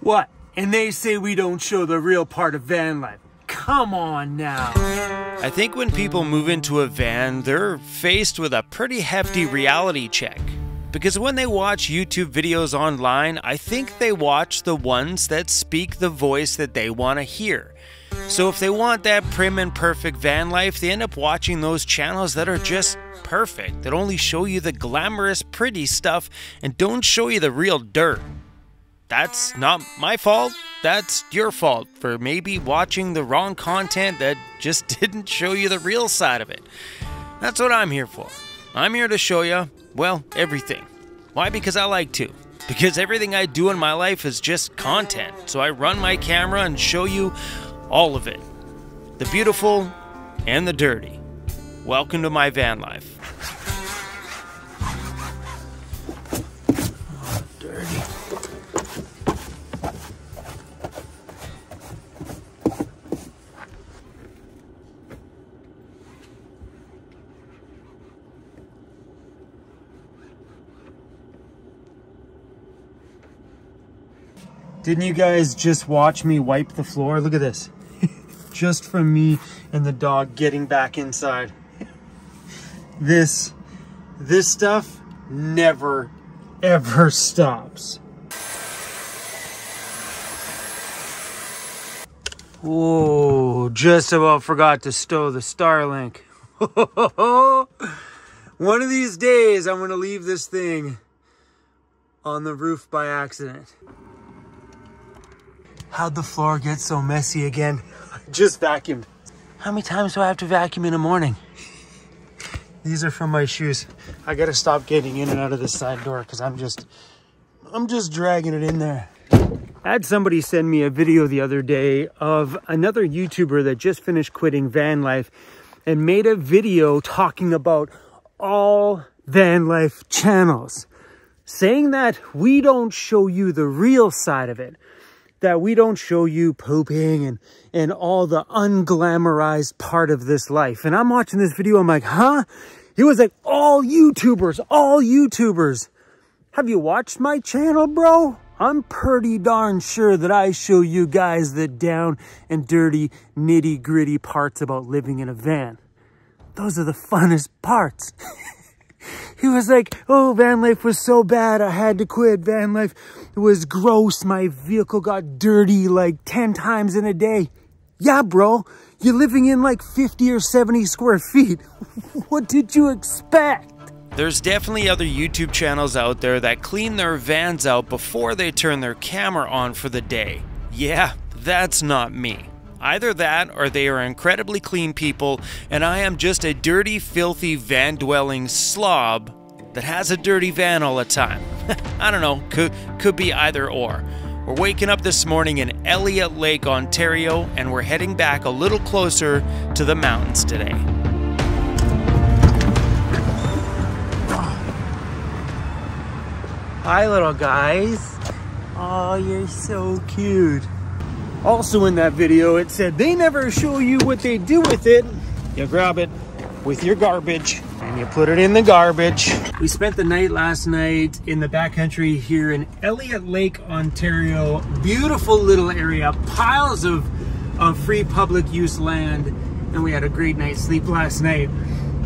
What? And they say we don't show the real part of van life. Come on now. I think when people move into a van, they're faced with a pretty hefty reality check. Because when they watch YouTube videos online, I think they watch the ones that speak the voice that they want to hear. So if they want that prim and perfect van life, they end up watching those channels that are just perfect, that only show you the glamorous, pretty stuff and don't show you the real dirt. That's not my fault. That's your fault for maybe watching the wrong content that just didn't show you the real side of it. That's what I'm here for. I'm here to show you, well, everything. Why? Because I like to. Because everything I do in my life is just content. So I run my camera and show you all of it. The beautiful and the dirty. Welcome to my van life. Oh, dirty. Didn't you guys just watch me wipe the floor? Look at this. Just from me and the dog getting back inside. This stuff never, ever stops. Whoa, just about forgot to stow the Starlink. One of these days, I'm gonna leave this thing on the roof by accident. How'd the floor get so messy again? I just vacuumed. How many times do I have to vacuum in the morning? These are from my shoes. I gotta stop getting in and out of the side door because I'm just dragging it in there. I had somebody send me a video the other day of another YouTuber that just finished quitting van life and made a video talking about all van life channels, saying that we don't show you the real side of it. That we don't show you pooping and all the unglamorized part of this life. And I'm watching this video, I'm like, huh? He was like, all YouTubers. Have you watched my channel, bro? I'm pretty darn sure that I show you guys the down and dirty, nitty gritty parts about living in a van. Those are the funnest parts. He was like, oh, van life was so bad, I had to quit. Van life was gross. My vehicle got dirty like 10 times in a day. Yeah, bro, you're living in like 50 or 70 square feet. What did you expect? There's definitely other YouTube channels out there that clean their vans out before they turn their camera on for the day. Yeah, that's not me. Either that or they are incredibly clean people and I am just a dirty, filthy, van-dwelling slob that has a dirty van all the time. I don't know, could be either or. We're waking up this morning in Elliott Lake, Ontario, and we're heading back a little closer to the mountains today. Hi, little guys. Oh, you're so cute. Also in that video, it said they never show you what they do with it. You grab it with your garbage and you put it in the garbage. We spent the night last night in the backcountry here in Elliott Lake, Ontario. Beautiful little area, piles of free public use land. And we had a great night's sleep last night.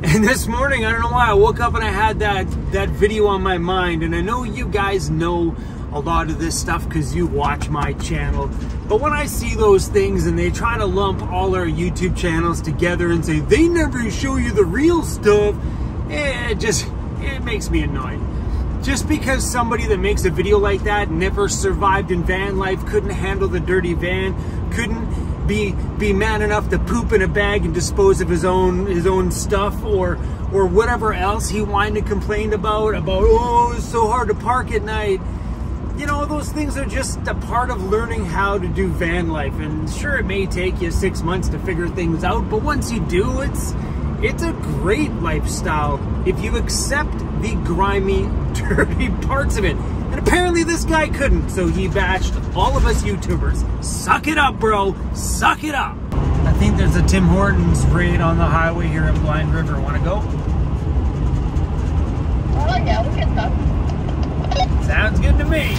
And this morning, I don't know why, I woke up and I had that video on my mind. And I know you guys know a lot of this stuff because you watch my channel. But when I see those things and they try to lump all our YouTube channels together and say they never show you the real stuff, it makes me annoyed. Just because somebody that makes a video like that never survived in van life, couldn't handle the dirty van, couldn't be man enough to poop in a bag and dispose of his own stuff or whatever else he whined and complained about oh, it's so hard to park at night. You know, those things are just a part of learning how to do van life. And sure, it may take you 6 months to figure things out, but once you do, it's a great lifestyle if you accept the grimy, dirty parts of it. And apparently this guy couldn't, so he bashed all of us YouTubers. Suck it up, bro. Suck it up. I think there's a Tim Hortons raid on the highway here in Blind River. Want to go? Oh, yeah, we can talk. Sounds good to me.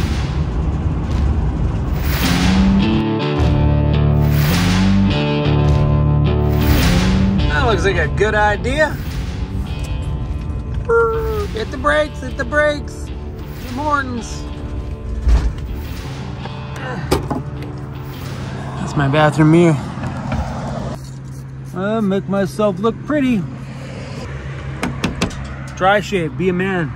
Looks like a good idea. Hit the brakes, hit the brakes. Tim Hortons. That's my bathroom mirror. Make myself look pretty. Dry shave, be a man.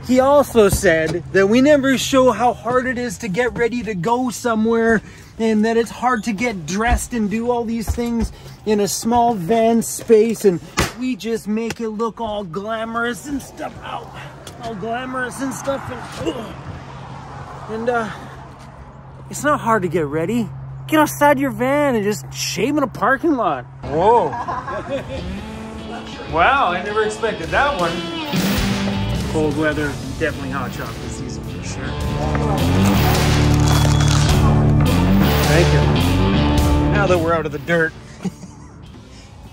He also said that we never show how hard it is to get ready to go somewhere, and that it's hard to get dressed and do all these things in a small van space, and we just make it look all glamorous and stuff. Ow. All glamorous and stuff. And it's not hard to get ready. Get outside your van and just shave in a parking lot. Whoa. Wow, I never expected that one. Cold weather, definitely hot chocolate season for sure. Thank you. Now that we're out of the dirt,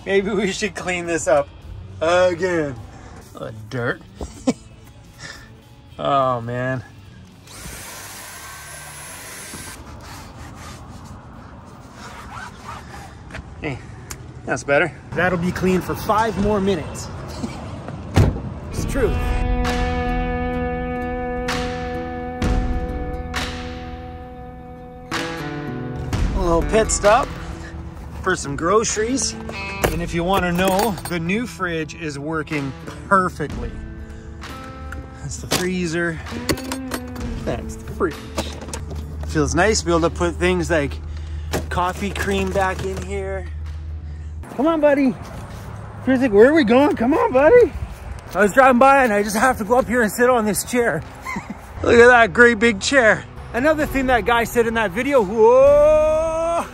maybe we should clean this up again. Dirt. Oh man. Hey, that's better. That'll be clean for 5 more minutes. It's true. A little pit stop for some groceries. And if you want to know, the new fridge is working perfectly. That's the freezer. That's the fridge. Feels nice to be able to put things like coffee cream back in here. Come on, buddy. You're like, where are we going? Come on, buddy. I was driving by and I just have to go up here and sit on this chair. Look at that great big chair. Another thing that guy said in that video, whoa,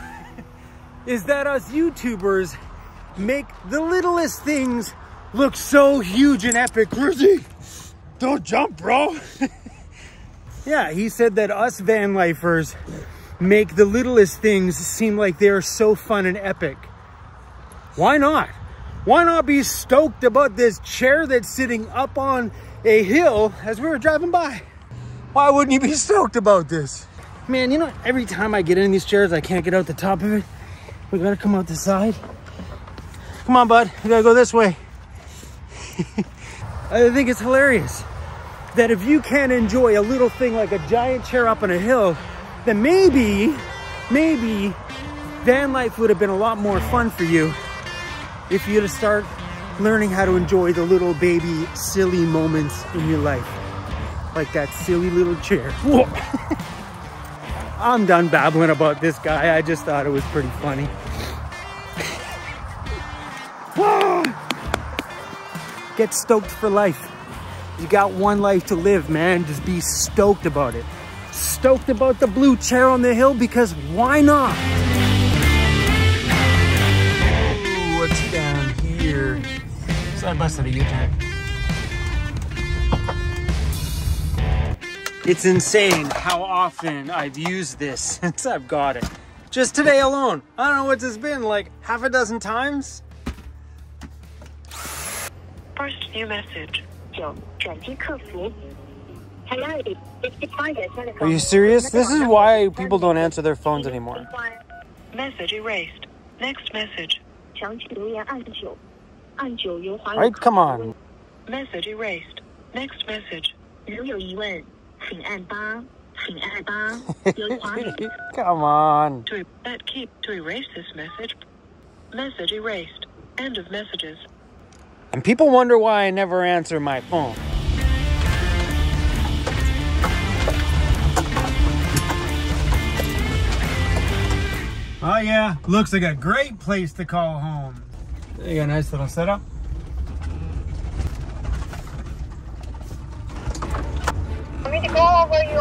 is that us YouTubers make the littlest things look so huge and epic. Chrissy, don't jump, bro. Yeah, he said that us van lifers make the littlest things seem like they're so fun and epic. Why not? Why not be stoked about this chair that's sitting up on a hill as we were driving by? Why wouldn't you be stoked about this? Man, you know, every time I get in these chairs, I can't get out the top of it. We gotta come out the side. Come on, bud, we gotta go this way. I think it's hilarious that if you can't enjoy a little thing like a giant chair up on a hill, then maybe van life would have been a lot more fun for you if you'd have started learning how to enjoy the little baby silly moments in your life. Like that silly little chair. I'm done babbling about this guy. I just thought it was pretty funny. Get stoked for life. You got one life to live, man. Just be stoked about it. Stoked about the blue chair on the hill, because why not? Ooh, what's down here? So I busted a U-turn. It's insane how often I've used this since I've got it. Just today alone. I don't know what it's been, like half a dozen times. First new message. Are you serious? This is why people don't answer their phones anymore. Message erased. Next message. Right, come on. Message erased. Next message. Come on. To erase this message. Message erased. End of messages. And people wonder why I never answer my phone. Oh yeah, looks like a great place to call home. You got a nice little setup. Want me to go over you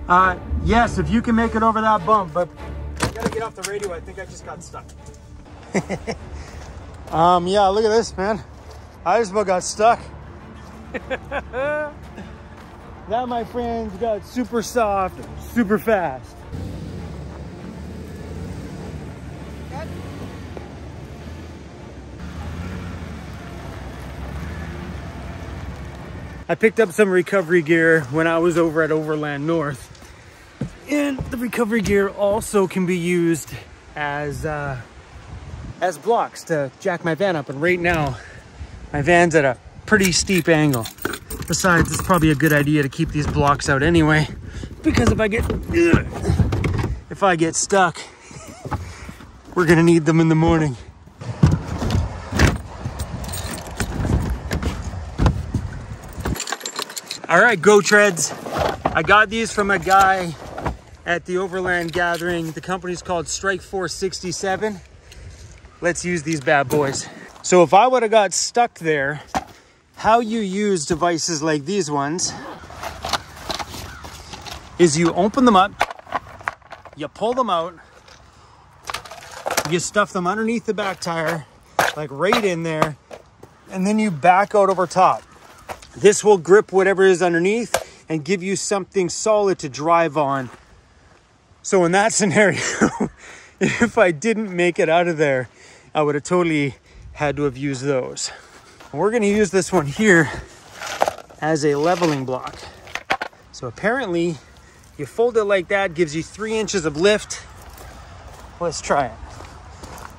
are? Yes, if you can make it over that bump, but I gotta get off the radio. I think I just got stuck. Yeah, look at this, man. I just about got stuck. That, my friends, got super soft, super fast. I picked up some recovery gear when I was over at Overland North. And the recovery gear also can be used as blocks to jack my van up. And right now, my van's at a pretty steep angle. Besides, it's probably a good idea to keep these blocks out anyway, because if I get stuck, we're gonna need them in the morning. All right, Go Treads. I got these from a guy at the Overland Gathering. The company's called Strike 467. Let's use these bad boys. So if I would have got stuck there, how you use devices like these ones is you open them up, you pull them out, you stuff them underneath the back tire, like right in there, and then you back out over top. This will grip whatever is underneath and give you something solid to drive on. So in that scenario, if I didn't make it out of there, I would have totally had to have used those. We're gonna use this one here as a leveling block. So apparently you fold it like that, gives you 3 inches of lift. Let's try it.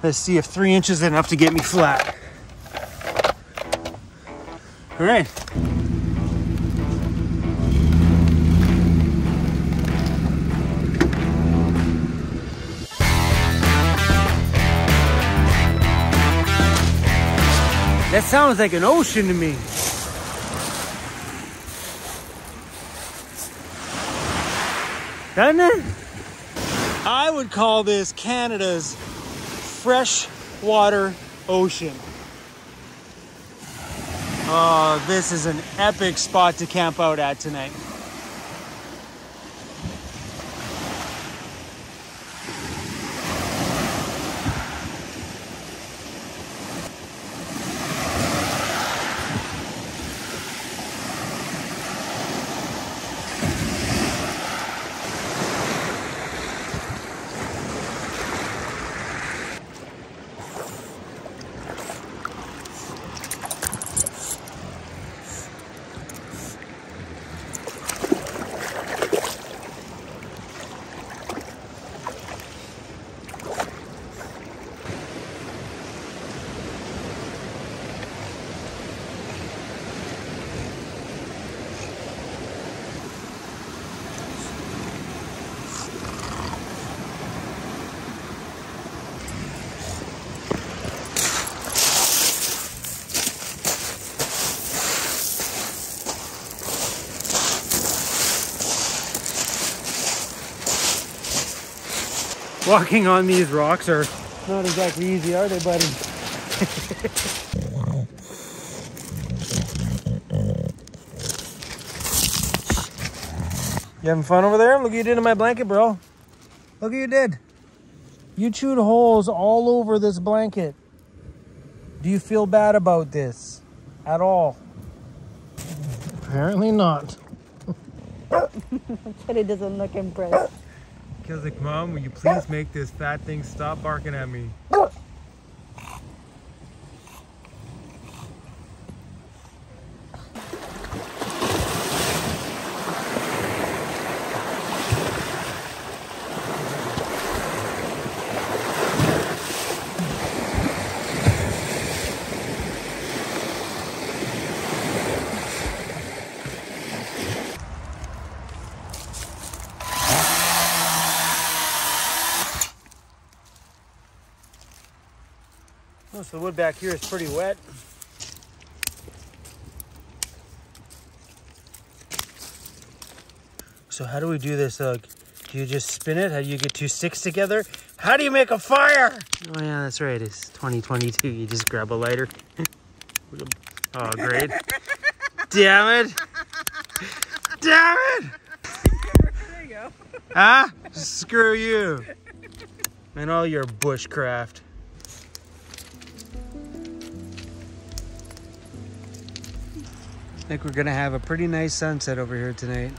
Let's see if 3 inches is enough to get me flat. All right. That sounds like an ocean to me. Doesn't it? I would call this Canada's freshwater ocean. Oh, this is an epic spot to camp out at tonight. Walking on these rocks are not exactly easy, are they, buddy? You having fun over there? Look what you did in my blanket, bro. Look what you did. You chewed holes all over this blanket. Do you feel bad about this at all? Apparently not. But it doesn't look impressed. Kill's like, Mom, will you please make this fat thing stop barking at me? Most of the wood back here is pretty wet. So how do we do this? Do you just spin it? How do you get 2 sticks together? How do you make a fire? Oh yeah, that's right. It's 2022. You just grab a lighter. Oh, great. Damn it. Damn it. There you go. Huh? Screw you. And all your bushcraft. I think we're gonna have a pretty nice sunset over here tonight.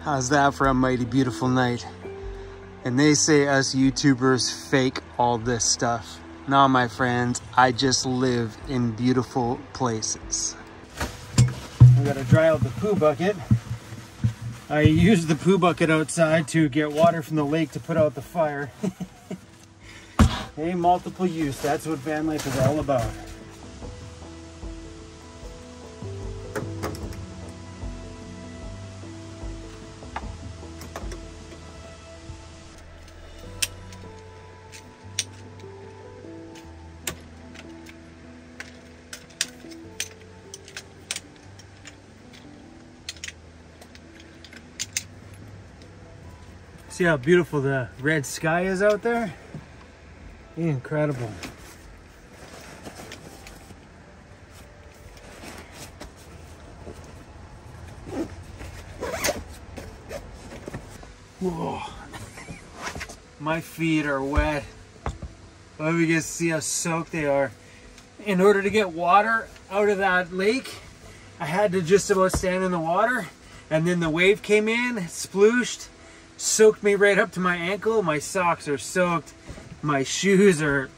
How's that for a mighty beautiful night? And they say us YouTubers fake all this stuff. Nah, my friends, I just live in beautiful places. We gotta dry out the poo bucket. I used the poo bucket outside to get water from the lake to put out the fire. Hey, multiple use, that's what van life is all about. See how beautiful the red sky is out there? Incredible. Whoa. My feet are wet. But we can see how soaked they are. In order to get water out of that lake, I had to just about stand in the water, and then the wave came in, splooshed, soaked me right up to my ankle. My socks are soaked. My shoes are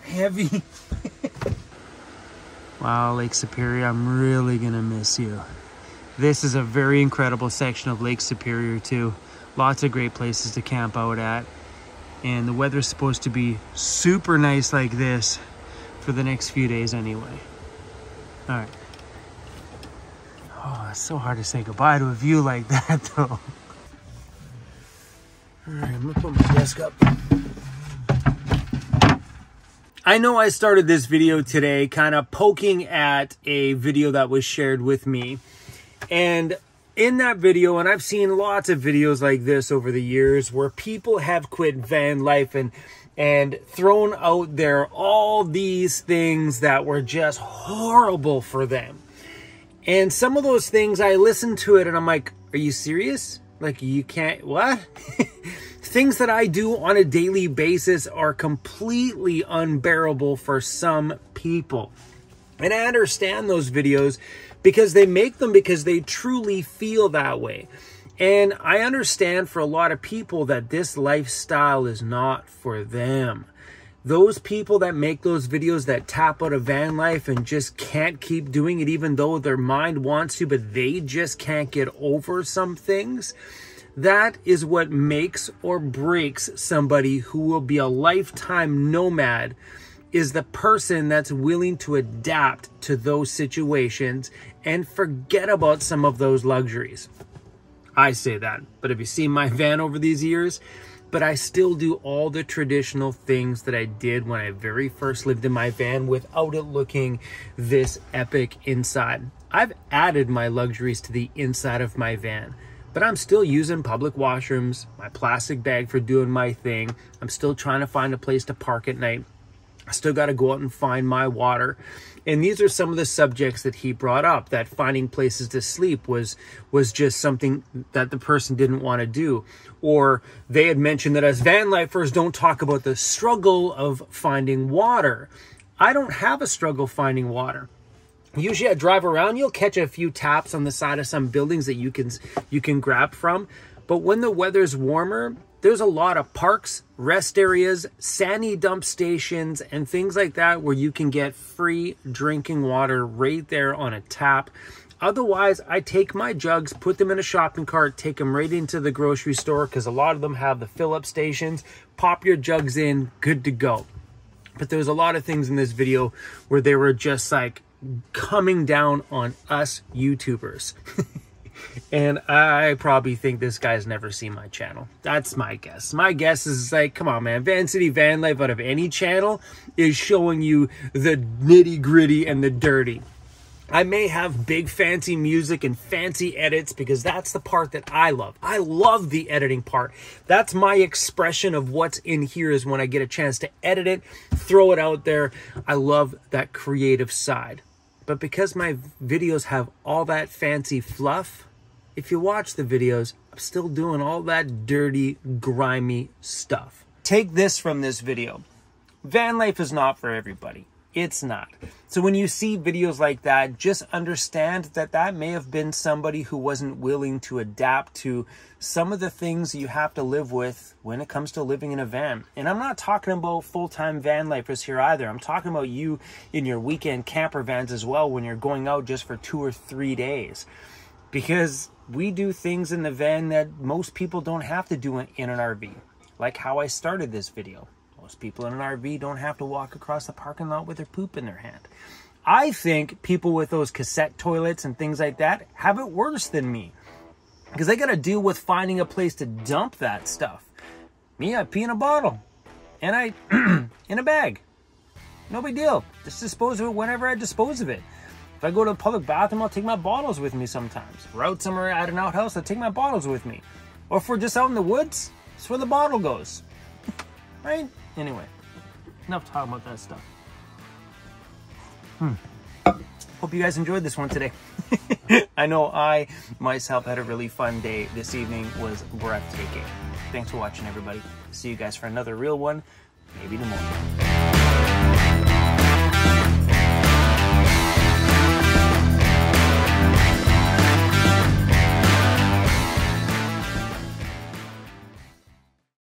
heavy. Wow, Lake Superior, I'm really gonna miss you. This is a very incredible section of Lake Superior too. Lots of great places to camp out at. And the weather's supposed to be super nice like this for the next few days anyway. All right. Oh, it's so hard to say goodbye to a view like that though. All right, I'm gonna put my desk up. I know I started this video today kind of poking at a video that was shared with me. And in that video, and I've seen lots of videos like this over the years where people have quit van life and thrown out there all these things that were just horrible for them. And some of those things, I listen to it and I'm like, are you serious? Like, you can't, what? Things that I do on a daily basis are completely unbearable for some people. And I understand those videos because they make them because they truly feel that way. And I understand for a lot of people that this lifestyle is not for them. Those people that make those videos that tap out of van life and just can't keep doing it even though their mind wants to, but they just can't get over some things. That is what makes or breaks somebody who will be a lifetime nomad, is the person that's willing to adapt to those situations and forget about some of those luxuries. I say that, but have you seen my van over these years? But I still do all the traditional things that I did when I very first lived in my van without it looking this epic inside. I've added my luxuries to the inside of my van, but I'm still using public washrooms, my plastic bag for doing my thing. I'm still trying to find a place to park at night. I still got to go out and find my water. And these are some of the subjects that he brought up, that finding places to sleep was just something that the person didn't want to do. Or they had mentioned that as van lifers don't talk about the struggle of finding water. I don't have a struggle finding water. Usually I drive around, you'll catch a few taps on the side of some buildings that you can grab from. But when the weather's warmer, there's a lot of parks, rest areas, sandy dump stations, and things like that where you can get free drinking water right there on a tap. Otherwise, I take my jugs, put them in a shopping cart, take them right into the grocery store because a lot of them have the fill-up stations. Pop your jugs in, good to go. But there was a lot of things in this video where they were just like coming down on us YouTubers. And I probably think this guy's never seen my channel. That's my guess. My guess is like, come on, man. Vancity Vanlife out of any channel is showing you the nitty gritty and the dirty. I may have big fancy music and fancy edits because that's the part that I love. I love the editing part. That's my expression of what's in here, is when I get a chance to edit it, throw it out there. I love that creative side. But because my videos have all that fancy fluff, if you watch the videos, I'm still doing all that dirty, grimy stuff. Take this from this video. Van life is not for everybody. It's not. So when you see videos like that, just understand that that may have been somebody who wasn't willing to adapt to some of the things you have to live with when it comes to living in a van. And I'm not talking about full-time van lifers here either. I'm talking about you in your weekend camper vans as well when you're going out just for 2 or 3 days. Because we do things in the van that most people don't have to do in an RV. Like how I started this video. Most people in an RV don't have to walk across the parking lot with their poop in their hand. I think people with those cassette toilets and things like that have it worse than me. Because they got to deal with finding a place to dump that stuff. Me, I pee in a bottle. And I, in a bag. No big deal. Just dispose of it whenever I dispose of it. If I go to a public bathroom, I'll take my bottles with me sometimes. If we're out somewhere at an outhouse, I'll take my bottles with me. Or if we're just out in the woods, that's where the bottle goes. Right? Anyway, enough talking about that stuff. Hope you guys enjoyed this one today. I know I, myself, had a really fun day. This evening was breathtaking. Thanks for watching, everybody. See you guys for another real one, maybe tomorrow.